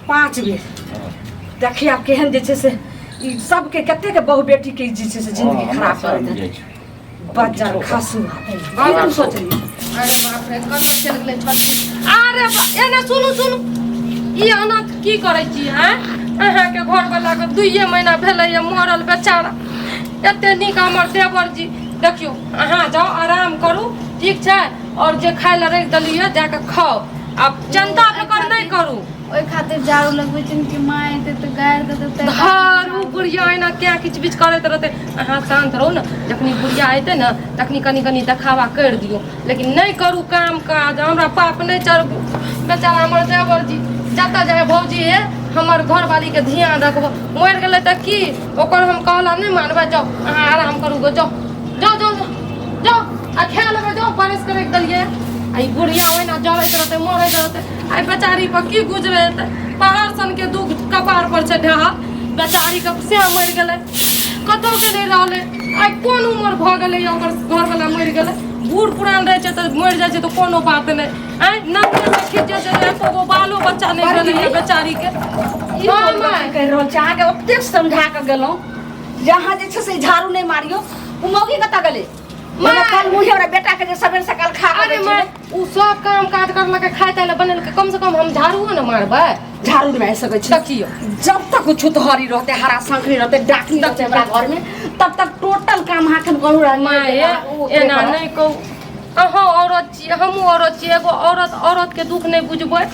5 बेर देखिए आप केहन जे से ई सबके कते के बहु बेटी के जे से जिंदगी खराब कर दे बच्चा खासू बात सोचली अरे बाप रे कत चल गेलै छोटी अरे एने सुनु ई अनाथ की करै छी हैं अहाँ के घर वाला के 2 महीना भेलै मरल बेचारा एते नीक हमर देवर जी देखियो अहाँ जाओ आराम करू ठीक छै और जे खाय ले रख दलिए जाके खाओ अब चिंता फिकर नहीं करू ओइ खातिर झाड़ू लगबै छिन कि माय एते त गाड़ दे देते धारू बुढ़िया एना क्या किछ बीच करैत रहते अहाँ शांत रहू न जखनी बुढ़िया आइते न तखनी कनी देखावा कर दियो लेकिन नहीं करू काम काज हमरा पाप नहीं चढ़बू बेचारा हमर देवर जी जाता जाए भौजी है हमर घर वाली के ध्यान रखबो मर गेलै त की ओकर हम कहला नहीं मानबे जाओ अहाँ आराम करू गो जाओ आ खेल लेबै जाओ बारिश करे दलिए आई बुढ़िया ओइना जड़ैत रहते मरैत रहते आई बेचारी पर की गुजरे हेतै पहाड़ सन के दुख कपार पर छै ढहा बेचारी के से मर गेलै कतौ के नहीं रहले आई कोन उम्र भ गेलै ओकर घर वाला मर गेलै बूढ़ पुरान रहे छै त मर जाय छै त कोनो बात नहीं आई नंगे में खिजे छै एको गो बालो बच्चा नहीं भेलै बेचारी के ई कह रहल छै आगे ओते समझा के गेलौ जहां जे छै से झाड़ू नहीं मारियो उ मौगी कता गेलै मैं कल मुझे हमरा बेटा के जे सवेर सकाल खा के अरे मैं उ सब काम काज करला के खाय ताले बनल के कम से कम हम झाड़ू न मारबै झाड़ू नहीं मार सकै छी देखियो जब तक छुतहरी रहते हरा शंखरी रहते डाकनी रहते हमरा घर में तब तक टोटल काम हाथन करू रह माय एना नहीं कहू अहाँ औरत छी हमहूँ औरत छी एगो औरत के दुख नहीं बुझबै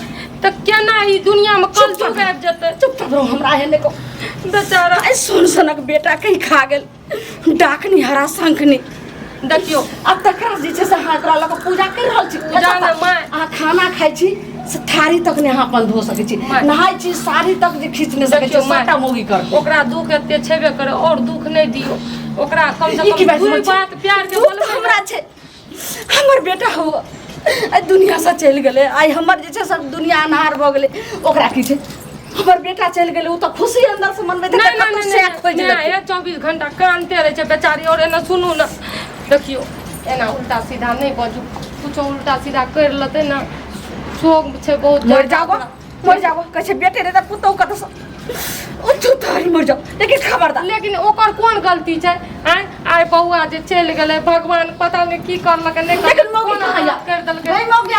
त केना ई दुनिया में कल जुग आबि जेतै चुप रहो हमरा हेने को बेचारा आई सुन सनक बेटा कहीं खा गेल डाकनी हरा शंखनी देखियो अब तक जे छै से हाथ रह लक पूजा कर रहल छी पूजा में माय आ खाना खाइ छी से थारी तक ने अहाँ अपन धो सकै छी नहाय छी साड़ी तक जे खींच नहीं सकै छी सबटा मौगी कर ओकरा दुख एते छेबे करे और दुख नहीं दियो ओकरा कम से कम दू बात प्यार के बोल हमरा छै हमर बेटा हो आई दुनिया से चल गेले आई हमर जे छै सब दुनिया अनहार भ गेले ओकरा की छै हमर बेटा चल गेले उ त खुशी अंदर से मन में देख के सेक पे जे 24 घंटा कानते रहे छै बेचारी और एना सुनू न देखियो एना उल्टा सीधा नहीं बाजू कुछ उल्टा सीधा कर लेते ना शोक छै बहुत मर जाओ कहे बेटे रे त पुतौ कत से ओ छुतारी मर जाओ लेकिन खबरदार लेकिन ओकर कोन गलती छै आय बौआ जे चल गेलै भगवान पता नहीं की करलक नहीं लेकिन मौगी कहां कर देलकै नहीं मौगी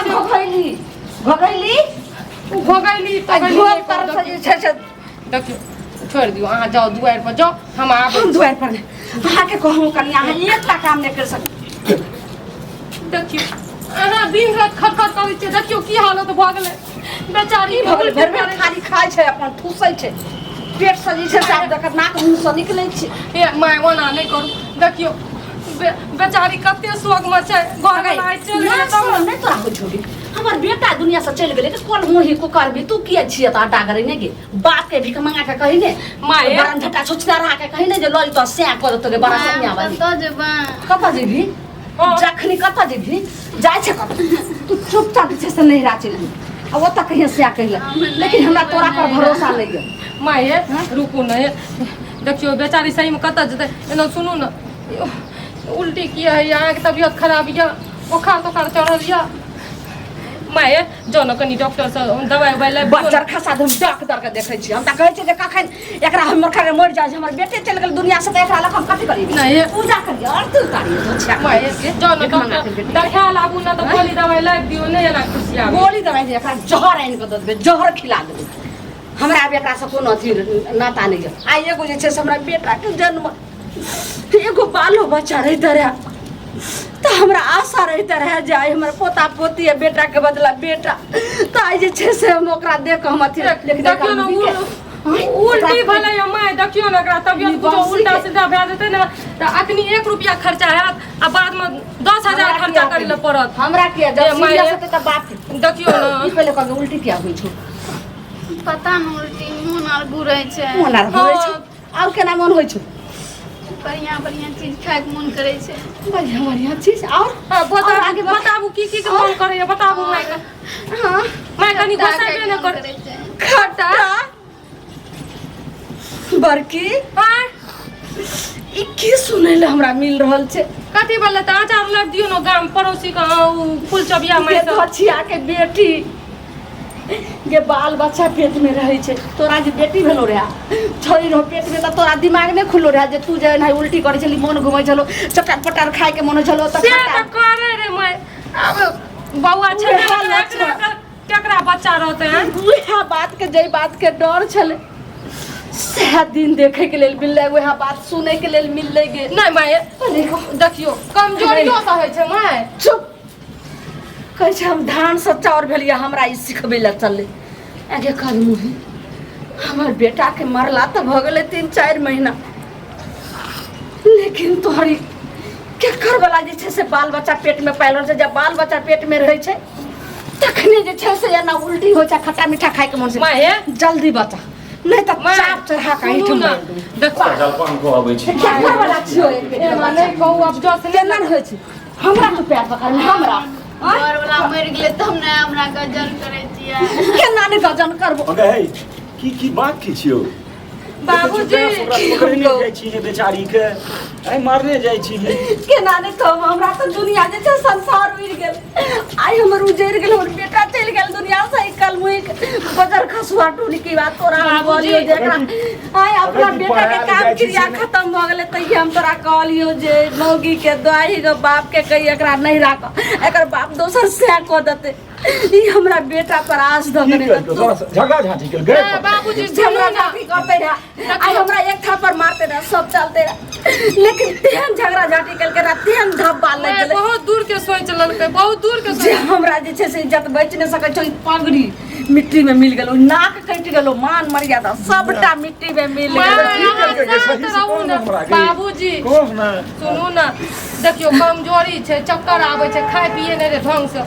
भगैली भगैली तो घर पर से जे छै देखियो छोड़ दियो अहाँ जाओ दुआर पर जाओ हम आबै हम दुआर पर अहाँ के कहूं कनी अहाँ एकटा काम नहीं कर सकै देखियो अहाँ दिन रात खटखट करै छियै देखियो की हालत भ गेलै बेचारी भगल भर में खाली खाय छै अपन ठूसै छै पेट से जे छै से आप देखत नाक मुंह से निकलै छै ए माय ओना नहीं करू देखियो बेचारी कते शोक में छै घर आइ चल गेलै त नहीं तोरा हो छोड़ी हमर बेटा दुनिया से चल गेलै कोन मोही को करबी तू किए छिए त आटा करे ने गे बाप के भिख मंगा के कहि ने माय बरन झटा छोचना रहा के कहि ने जे लई तो से कर तो बड़ा सनिया वाली तो जेबा कत जेबी जखनी कत जेबी जाय छै कत तू चुपचाप छै से नहीं राचल अब वो तक कहीं से कहला लेकिन हमरा तोरा पर भरोसा नहीं है माय रुकू नहीं देखियो बेचारी सही में कत जते एना सुनू न उल्टी किया है यहाँ की तबीयत खराब है बुखार तो चढ़ल है माय जो न कनी डॉक्टर से दवाई उवाई ले बच्चा खसा हम डॉक्टर के देखै छी हम त कहै छी जे कखन एकरा हमर खरे मर जाय हमर बेटे चल गेल दुनिया से त एकरा लख हम कथि करी नहीं पूजा करिए और तू तारी तो छा माय जो न डॉक्टर देखा लाबू न तो गोली दवाई ला दियो नहीं एना खुशी आ गोली दवाई जे एकरा जहर आइन के द देबे जहर खिला देबे हमरा बेटा से कोनो अथी नाता नहीं है आइ एगो जे छै से हमरा बेटा के जन्म एगो बालो बच्चा रहित रहे तो हमरा आशा रहित रहे जे आई हमर पोता पोती है बेटा के बदला बेटा तो आई जे छै से हम ओकरा देख के हम अथी देखियो न उल्टी भले माय देखियो न एकरा तबियत कुछ उल्टा सीधा भए जेतै न त अखनी 1 रुपया खर्चा हैत आ बाद में 10,000 खर्चा करै ल पड़त हमरा के जब सीरियस होते त बात देखियो न ई पहले कह उल्टी क्या होई छौ पता न उल्टी मुन आर घुरै छै मन आर होई छौ और केना मन होई छौ बढ़िया चीज खाए के मन करे छै बढ़िया चीज और बताबू की के मन करे है बताबू माय का हां माय कनी गोसाइबे न करे खट्टा बरकी हां ई की सुनै ले हमरा मिल रहल छै कथि बोले त अचार लग दियो न गाम पड़ोसी का फूल चबिया माय के धछिया के बेटी गे बाल बच्चा पेट में रहे छे तोरा जे बेटी भेलो रे छोरी रहो पेट में त तोरा दिमाग नहीं खुलो रे जे तू जे नहीं उल्टी करे छली मन घुमै छलो चटर पटर खाए के मन छलो त से त करे रे मैं अब बौआ छे केकरा बच्चा रहते हैं वह बात के जई बात के डर छले सह दिन देखे के लेल मिलले वह बात सुने के लेल मिलले गे नहीं मैं देखियो कमजोरियो सा है छे मैं चुप कहै छै हम धान से चाउर भेलिए हमरा ई सिखबै ला चलले आगे कल मुही हमर बेटा के मरला त भ गेलै 3-4 महीना लेकिन तोहरी केकर वाला जे छै से बाल बच्चा पेट में पाल रहल छै जब बाल बच्चा पेट में रहै छै तखने जे छै से एना उल्टी हो छै खट्टा मीठा खाए के मन से मैं जल्दी बता नहीं त चाप चढ़ा के सुनू ना देखो जलपान को आबै छी केकर वाला छियो ए माने कहू अब जो से केना होइ छै हमरा तो पैर पकड़ हमरा घर वाला मर गेले तब ने हमरा गजन करे छियै केना ने गजन करबो अगे हे की बात की छियो बाबूजी पकड़ने जाइ छी जे बेचारी के आई मारने जाइ छी केना ने कहब हमरा तो दुनिया जे छै संसार उड़ गेल आई हमर उजैर गेल हमर बेटा चल गेल दुनिया से कल मुई बजर खसुआ टोली की बात तोरा बोलियो जेकरा आई अपना बेटा के काम क्रिया खत्म भ गेले तई हम तोरा कहलियो जे मौगी के दवाई के बाप के कही एकरा नहीं राख एकर बाप दोसर से को देते ई हमरा बेटा पर आस ध करे झगड़ा झाटी के गए बाबूजी झगड़ा झाटी करते रहे आई हमरा एक थापर मारते रहे सब चलते रहे लेकिन तेहन झगड़ा झाटी कल के तेहन धब्बा लग गेले बहुत दूर के सोच ललकै बहुत दूर के जे हमरा जे छै से इज्जत बच नहीं सकै छै पगड़ी मिट्टी में मिल गेलो नाक कटि गेलो मान मर्यादा सबटा मिट्टी में मिल गेलो बाबूजी कह ना सुनू ना देखियो कमजोरी छै चक्कर आबै छै खाय पिए नहीं रे ढंग से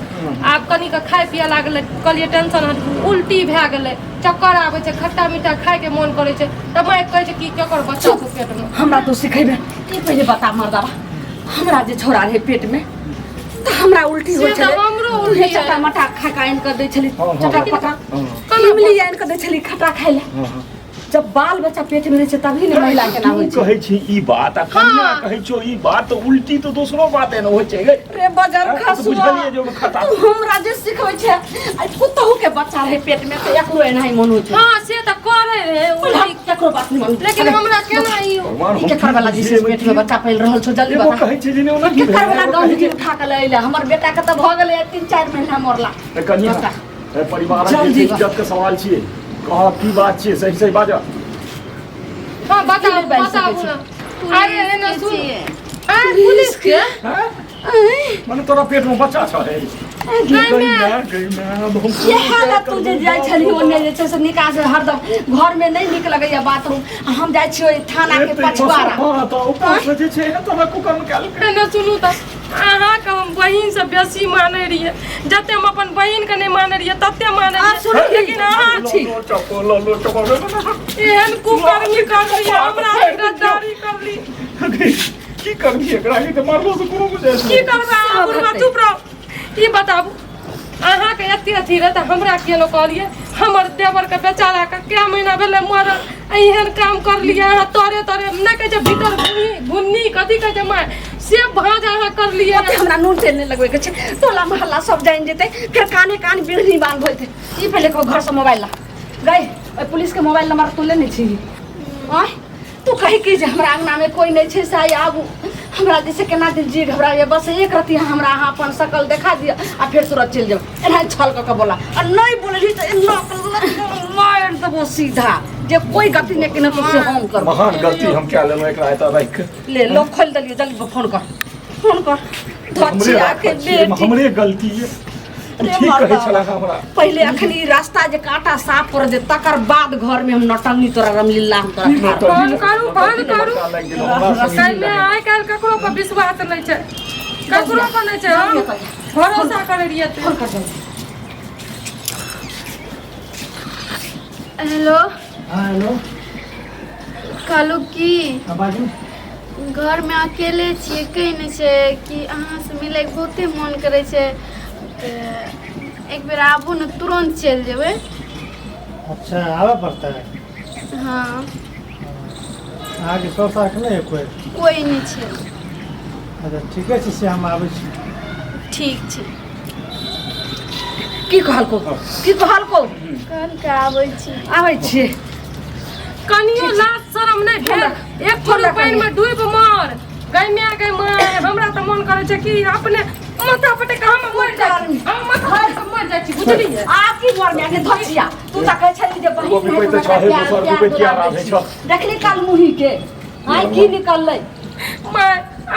आब कनी के खाय पिए लागले कहलिए टेंशन उल्टी भए गेलै चक्कर आबै छै खट्टा मीठा खाय के मन करे छै त मैं कहै छै की केकर बच्चा के पेट में हमरा तो सिखेबे ई पहिले बता मर्दाबा हमरा जे छोरा रहे पेट में त हमरा उल्टी होय से त छले हमरो उल्टी चटा मटा खा के आइन कर दे छली चटा पटा हाँ। इमली आइन कर दे छली खट्टा खाय ले जब बाल बच्चा पेट में रहे छै तभी ने महिला के ना होय छै कहै छी ई बात आ कन्या कहै छो ई बात तो उल्टी तो दोसरो बात है न होय छै गे रे बजर खसुआ बुझलिए जो खता तू हमरा जे सिखबै छै आई पुतहु के बच्चा रहे पेट में त एकरो एनाही मन होय छै हां से त करे रे उल्टी केकरो बात नहीं मन लेकिन हमरा केना ई भगवान हम केकर वाला जिस पेट में बच्चा पैल रहल छौ जल्दी एगो बता कहै छै जे ने ओना केकर वाला गंदगी उठा के ले ले हमर बेटा के त भ गेलै 3-4 महीना मरला कन्या परिवार जल्दी के इज्जत के सवाल छियै कह की बात छियै सही सही बाजा हां बताओ की बात बताओ सकै ना अरे एना सुन छियै पुलिस के हैं माने तोरा पेट में बच्चा छ है ये हालत तू जे जाय छली ओने जे छै से निकास हरदम घर में नहीं निक लगैया बाथरूम हम जाय छियै थाना के पछवाड़ा हां तो ऊपर से जे छै तोरा कुकम काल एना सुनू त अहाँ के हम बहिन से बेसी माने रहिए जते हम अपन बहिन के नहीं माने रहिए तते माने सुन लेकिन अहाँ छी लो एहन कुकर्मी करली हमरा गद्दारी करली की करबी एकरा के मारलो से कोनो बुझै की करबा बुढ़वा चुप रहो ई बताबू अहाँ के एते अथी रहे त हमरा केनो कहलिए हमर देवर के बेचारा के क्या महीना भेले मरल एहन काम कर लिए अहाँ तोरे तोरे न कहे छै भीतर भुन्नी कथी कहे छै माय से भाज अहाँ कर लिए ओते हमरा नून तेल नहीं लगवे के छै टोला मोहल्ला सब जान जेते फिर काने कान बिगड़ी बांध होते ई पहले को घर से मोबाइल ला गई ओइ पुलिस के मोबाइल नंबर तू लेने छी ओए तू कहि कि जे हमरा अंगना में कोई नहीं छै से आबू हमरा जैसे केना दिन जी घबराए बस एक रति हमरा अहाँ अपन शकल देखा दिया आ फिर तुरंत चल जाओ एना छल क बोला और नहीं बोलली तो एना मार देबो सीधा जे कोई गलती नहीं केना तो से हम करब महान गलती हम क्या लेनो एकरा एता राख ले लो खोल दलियो जल्दी फोन कर बच्चिया के बेटी हमरे गलती है ठीक कहै छला हमरा पहले अखनी रास्ता जे काटा साफ कर दे तकर बाद घर में हम नटंगी तोरा रमलीला हम तोरा फोन करू कैले आइ काल ककरो पर विश्वास नहीं छै ककरो पर नहीं छै हम भरोसा करे रहिए फोन कर दे हेलो हाँ हेलो कहलू की बाजू घर में अकेले छियै कहीं नहीं छै कि अहाँ से मिले के बहुते मन करे छै एक बेर आबू न तुरंत चल जेबै अच्छा आवे पड़ता है हाँ अहाँ के सौ साख नहीं है कोई नहीं छै अच्छा ठीके छै से हम आबै छी ठीक छै की कहलको कल के आबै छी आबै छियै कनियो लाज शरम नहीं भेल एक फोड़ पानी में डूब मर गई मैं गई मां हमरा त मन करे छै कि अपने माथा पटे के हम मर जाई हम माथा पटे मर जाई छी बुझली आपकी घर में आके धचिया तू त कहै छली जे बहिन रुपए तो चाहे 200 रुपए किया आवे छ देखली काल मुही के आई की निकललै मैं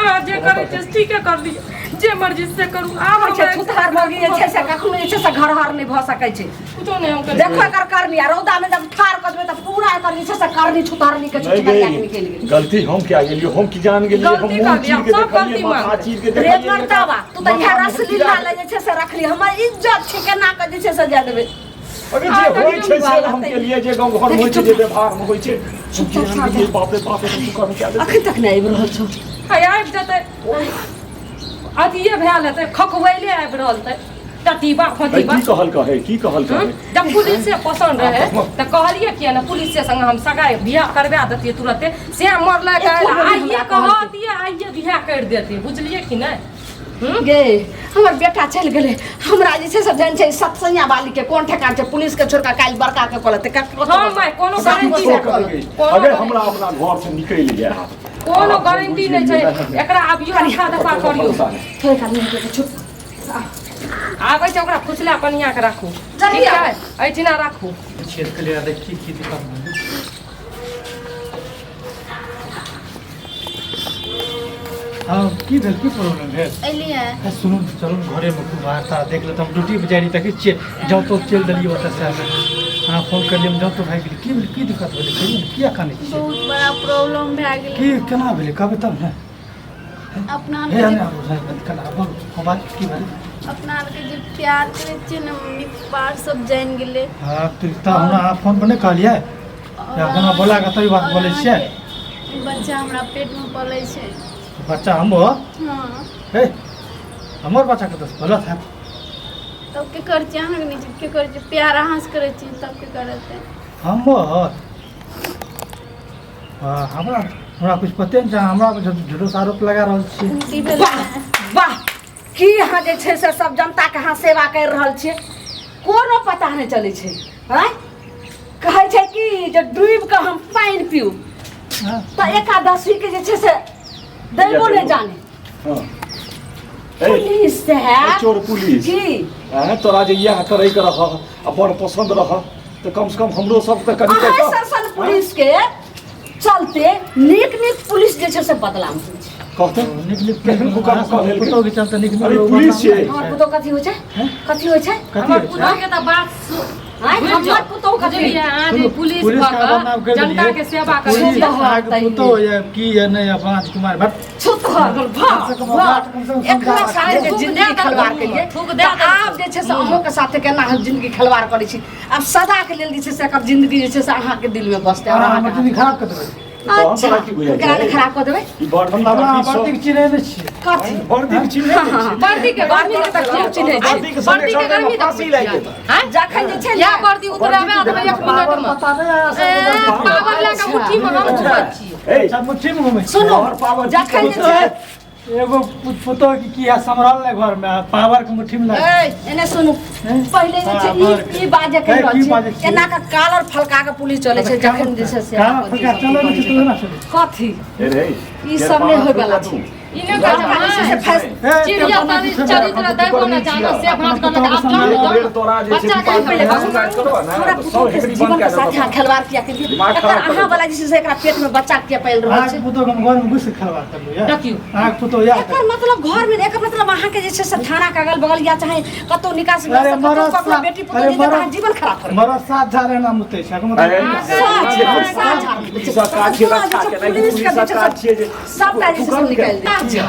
आज जे करे छै ठीक है कर दी जे मर्जी से करू आब छै छुतहार भगी छै से कखनो जे छै से घर हर नहीं भ सकै छै कुछो नहीं हम कर देखो एकर करनी आ रौदा में जब ठार कर देबै त पूरा एकर जे छै से करनी छुतहारनी के नहीं छुतहार गई निकल गेल गलती हम क्या गेलियो हम की जान गेलियो हम गलती कर मुंह दिया, चीर के सब देखलिए गलती माथा मान। चीर के रे देखलिए मर्दावा तू त यहाँ रसलीला ले जे छै से रखली हमर इज्जत छै केना के जे छै से जा देबै अरे जे होय छै से हम के लिए जे गांव घर में होय छै जे व्यवहार में होय छै ये बाप रे बाप तू कर क्या दे अखन तक नहीं आबि रहल छौ है आबि जतै अथिये भेल हेतै खखुएले आबि रहल तै टटीबा फटीबा की कहल कहे जब पुलिस से पसंद रहे त कहलिए कि ना पुलिस से संग हम सगाई बियाह करवा देतिए तुरंते से मरले आइए कहतिए आइए बियाह कर देते बुझलिए कि नहीं गे हमर बेटा चल गेले हमरा जे छै से जान छै सत्संगा वाली के कोन ठेकान छै पुलिस के छोड़ के काल बड़का के कहलते हां मैं कोनो गारंटी नहीं अगर हमरा अपना घर से निकल गया कोनो गारंटी नहीं छै एकरा आबियो अच्छा दफा करियो थोड़े काल नहीं के छुप आबै छै ओकरा फुसला कनिया के राखू चलिए। ठीक है ऐठिना राखू छेद के लिए देख की दिक्कत हाँ की भेल की प्रॉब्लम भेल एलिए सुनू चलू घरे में खूब वार्ता देख लेते हम ड्यूटी बेचारी तक छिए जाओ तो चल दिलिए ओतऽ से हाँ फोन कर लिए जाओ तो भाई गेली की भेल की दिक्कत भेलै कहियो किया कानै छियै बहुत बड़ा प्रॉब्लम भए गेलै की केना भेलै कहबै तब ने अपना हे आरके ने आबू केना बोल हम बात की भेलै अपना आरके जे प्यार करै छियै ने मम्मी पापा सब जानि गेलै हाँ तो हमरा अहाँ फोन पर नहीं कहलिए जेना बोला के तभी बात बोलै छियै बच्चा हमरा पेट में पलै छै बच्चा हमो हाँ हे हमर बच्चा के तो गलत है तब के कर छियै अहाँके नहीं के कर छियै प्यार अहाँ से करै छियै तब के करत है हमर हमरा कुछ पते नहीं हमरा झूठो आरोप लगा रहल छियै की भेलै वाह की अहाँ जे छै से सब जनता के अहाँ सेवा कर रहल छियै कोनो पता नहीं चलै छै हैं कहै छै कि जे डूब के हम पानी पीऊ हाँ तो एकादशी के जे छै से दैबो नहीं जाने हां पुलिस से है चोर पुलिस की हैं तोरा जे यह करे के रह अपन पसंद रह तो कम से कम हमरो सब त कनी अहाँ सरसन पुलिस के चलते नीक पुलिस जे छै से बदलाव होइ छै कहते निकली केहन हुकम कह देलकै? फोटो के चलते निकली अरे पुलिस छै हमर पुतो कथी होइ छै कथी होइ छै हमर पुतोह के त बात आइ हमर पुतो कथी बुझलिए अहाँ जे पुलिस पुलिस भऽ का बदनाम कऽ कर जनता के सेवा करै पुलिस छै आगे पुतो या की या नहीं या राजकुमार भट्ट छुतहर भाग एकरा सारे के जिंदगी खलवार केलिए थूक दे आब जे छै से अहूँ के साथे केना हम जिंदगी खलवार करै छी आब सदा के लेल जे छै से एकर जिंदगी जे छै से अहाँ के दिल में बसतै और अहाँ जिंदगी खराब कर देबै अच्छा एकरा के खराब कऽ देबै ई बर्तन हमरा बर्तन बात के चिन्हे नहीं छियै कथी बर्दी के चिन्ह नहीं बर्दी के गर्मी तक क्यों चिन्हे छै बर्दी के संगे बर्दी के गर्मी तक फांसी लागि जेतै हैं जखन जे छै या बर्दी उतराबे आ देबै 1 मिनट में पता नहीं पावर लगा मुट्ठी में हम घुमै छियै ए सब मुट्ठी में घूमे सुनो और पावर जखन जे छै एगो पुतो की है संभरल ले घर में पावर के मुट्ठी में लगा ए एने सुनू पहिले जे छै ई बाजे कहि रहल छी एना का कालर फलका के पुलिस चलै छै जखन जे छै से काम फका चले नहीं तो ना चले कथी ए रे ई सब नहीं होय वाला छै इने का चिड़िया पानी चरित्र दैको न जानो से भात करने आप जानो तोरा जे छै बच्चा के पहिले बात करो ना हमरा तो पुतो सब के हेकड़ी जीवन बंद के कर साथ दो खिलवाड़ किया के दिमाग एकर खराब कर अहाँ वाला जे छै एकरा पेट में बच्चा के पाल रहल आग छै पुतो के घर में घुस खलवा कर लो यार देखियो आग पुतो यार एकर मतलब घर में एकर मतलब अहाँ के जे छै से थाना के अगल बगल या चाहे कतौ निकास में अरे मरद ककरो बेटी पुतो जे अहाँ जीवन खराब कर मरद साथ जा रहे ना मुते छै अरे सरकार के रक्षा के नहीं पुलिस सरकार छिए जे सबटा जे छै से निकाल दे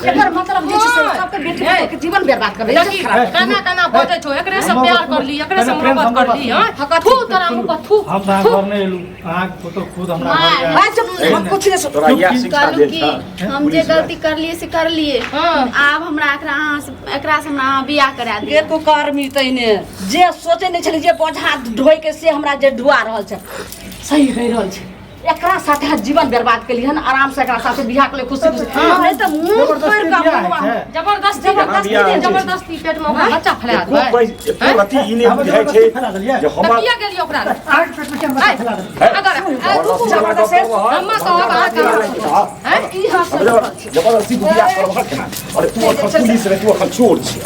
एकर मतलब जे छै से सबके बेटी पुतो के जीवन बर्बाद कर देखी काना काना बजे छो एकरे से प्यार कर ली एकरे से मोहब्बत कर ली हां थू तोरा मुंह पर थू हम ना घर नहीं एलू आग पुतो खुद हमरा घर आया हम कुछ नहीं तोरा यह शिक्षा कहलू दे कि हम जे गलती करलिए से कर लिए आब हमरा एकरा से हमरा अहाँ बियाह करा दिए एको कर्मी तैने जे सोचे नहीं छली जे बोझा ढोय के से हमरा जे ढुआ रहल छै सही कहि रहल छै एकरा साथे जीवन बर्बाद केली हन आराम से एकरा साथे बियाह के लिए खुशी खुशी नहीं तो मुंह पर का जबरदस्ती जबरदस्ती पेट में ओकरा बच्चा फैला खूब देबै कोई अति इने बुझाय छै जे त हमर किया गेलियै ओकरा आठ पेट में क्या बच्चा फैला देलियै जबरदस्ती अम्मा कहब आ की हाथ जबरदस्ती बियाह करबा केना अरे तू अखन पुलिस रे तू अखन चोर छै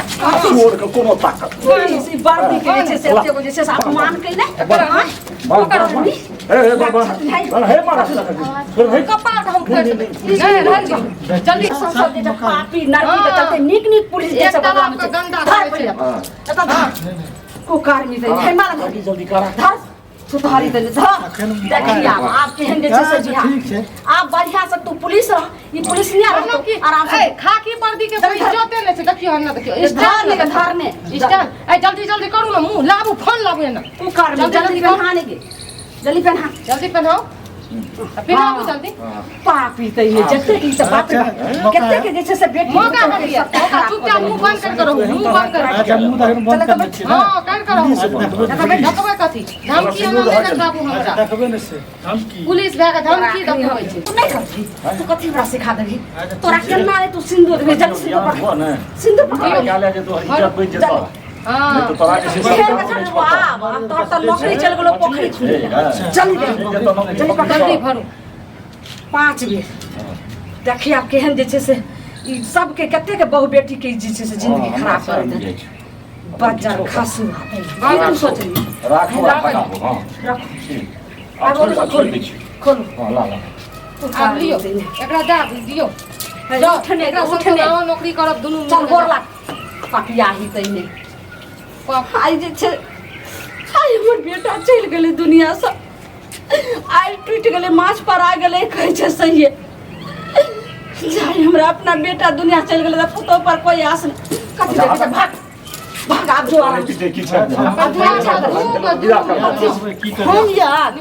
चोर के कोनो ताकत पुलिस ई बर्दी के जे से एते जे से अपमान कइ नै ओकर पुलिस ए बाबा हे मारा हे कपाल हम फेर देबै नहीं रह जा जल्दी संसद जे पापी नरकी के चलते निक निक पुलिस जे सब एक तलाब के गंदा करे छै एता को कार्मी दे हे मारा जल्दी करा धर सुधारी दे धर देखिए आप केहन जे से जी ठीक छै आप बढ़िया से तू पुलिस रह ई पुलिस नहीं रह की आराम से खाकी वर्दी के कोई इज्जते नहीं छै देखियो न देखियो धरने के धरने स्टैंड ए जल्दी जल्दी करू ना मुंह लाबू फोन लाबू ना तू कार्मी जल्दी पहनाने के जल्दी पहना जल्दी पहनाओ पहनाओ जल्दी पापी तई ने जते की सब बात कते के जैसे से बेटी मौका कर दिया चुपचाप मुंह बंद कर करो मुंह बंद कर अच्छा मुंह तक बंद कर दै छियै हां कर करो देखबै कथी धमकी न लेकर बाबू हमरा देखबै न से धमकी पुलिस भाग धमकी देखबै छै तू नहीं करती तू कथी हमरा सिखा देबी तोरा केना रे तू सिंदूर भेज जल्दी सिंदूर पकड़ सिंदूर पकड़ गाले जे तो इज्जत बच जेता हां तो तोरा जे खेल के चल वाह तोर तो नौकरी चल गेलो पोखरी खुल जल्दी जल्दी पकड़ जल्दी भरू 5 बेर देखिए आप केहन जे छै से ई सबके कते के बहु बेटी के जे छै से जिंदगी खराब कर दे बच्चा खसू बाबा सोचली राखो हां रखो अब वो खोल दै छी खोलो हां ला आब लियो एकरा दे दियो जाओ उठने एकरा उठने नौकरी करब दुनू चल गोर लाग पापिया ही तइने आई जे छै आई हमर बेटा चल गेलै दुनिया से आई टूट गेलै माछ पर आ गेलै कहै छै सही जाई हमरा अपना बेटा दुनिया चल गेलै त पुतो पर कोई आस नहीं कथि देखै भाग भाग आप जो आराम की छै हम याद